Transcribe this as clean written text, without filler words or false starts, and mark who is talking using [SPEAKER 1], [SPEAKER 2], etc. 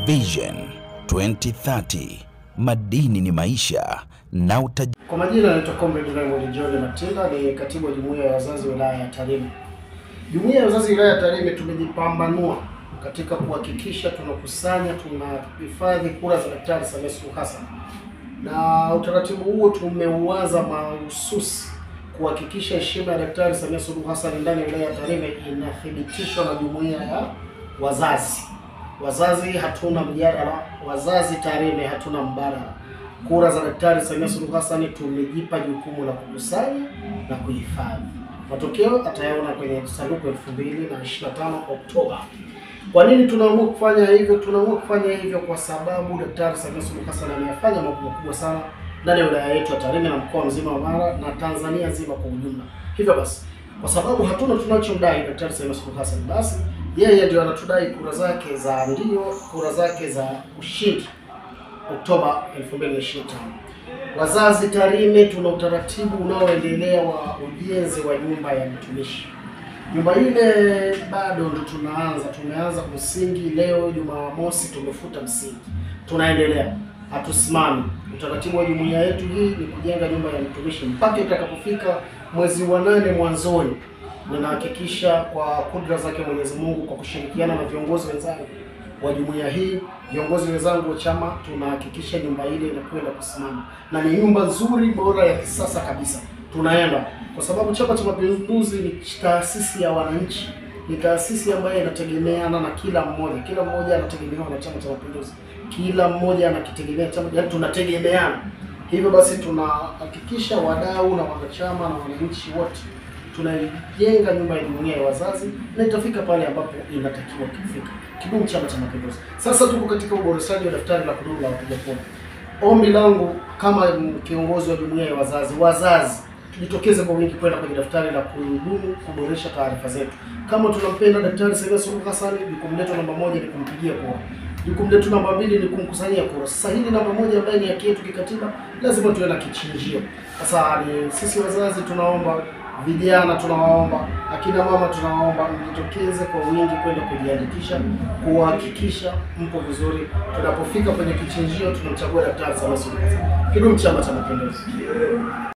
[SPEAKER 1] Vision 2030, madini ni maisha na utajiri.
[SPEAKER 2] Kwa majina naitwa Comrade Raymond John Matinda, ni katibu wa Jumuiya ya Wazazi Wilaya ya Tarime. Jumuiya ya Wazazi Wilaya ya Tarime tumejipambanua katika kuhakikisha tunakusanya, tunahifadhi kura za Daktari Samia Suluhu Hassan. Na utaratibu huo tumeuanza mahususi kuhakikisha heshima ya Daktari Samia Suluhu Hassan ndani ya wilaya ya Tarime inathibitishwa na Jumuiya ya Wazazi. Wazazi hatuna mjadala, wazazi Tarime hatuna mbadala. Kura za Daktari Samia Suluhu Hassan tumejipa jukumu la kukusanya na kuhifadhi. Matokeo atayaona kwenye sanduku 2025 Oktoba. Kwa nini tunaamua kufanya hivyo? Tunaamua kufanya hivyo kwa sababu Daktari Samia Suluhu Hassan amefanya mambo makubwa sana ndani ya wilaya yetu ya Tarime na mkoa mzima wa Mara na Tanzania nzima kwa ujumla. Hivyo basi, kwa sababu hatuna tunachodai Daktari Samia Suluhu Hassan, basi yeye ndio anatudai kura zake za ndio, kura zake za ushindi Oktoba 2025. Wazazi Tarime tuna utaratibu unaoendelea wa ujenzi wa nyumba ya mtumishi. Nyumba ile bado ndo tumeanza msingi. Leo Jumamosi tumefuta msingi. Tunaendelea. Hatusimami. Utaratibu wa jumuiya yetu hii ni kujenga nyumba ya mtumishi mpaka itakapofika mwezi wa 8 mwanzoni. Ninahakikisha kwa kudra zake Mwenyezi Mungu, kwa kushirikiana na viongozi wenzangu wa jumuiya hii, viongozi wenzangu wa chama, tunahakikisha nyumba ile inakwenda kusimama. Na ni nyumba nzuri, bora, ya kisasa kabisa. Tunaenda kwa sababu Chama cha Mapinduzi ni taasisi ya wananchi. Ni taasisi ambayo inategemeana na kila mmoja. Kila mmoja anategemeana na Chama cha Mapinduzi. Kila mmoja anakitegemea chama, yaani tunategemeana. Hivyo basi tunahakikisha wadau na wanachama na wananchi wote tunajenga nyumba ya jumuiya ya wazazi na itafika pale ambapo inatakiwa kufika. Kidumu Chama cha Mapinduzi. Sasa tuko katika uboreshaji wa daftari la kudumu la wapiga kura. Ombi langu kama kiongozi wa jumuiya ya wazazi tujitokeze kwa wingi kwenda kwenye daftari la kudumu kuboresha taarifa zetu. Kama tunampenda Daktari Samia Suluhu Hassan, jukumu letu namba 1 ni kumpigia kura. Jukumu letu namba 2 ni kumkusanyia kura. Sasa hili namba 1 ambaye ni haki yetu kikatiba, lazima tuwe na kichinjio. Sasa ni sisi wazazi tunaomba, vijana tunawaomba, akina mama tunawaomba mjitokeze kwa wingi kwenda kujiandikisha, kuhakikisha mpo vizuri. Tunapofika kwenye kichinjio tunamchagua Daktari Samia Suluhu Hassan. Kidumu Chama cha Mapinduzi.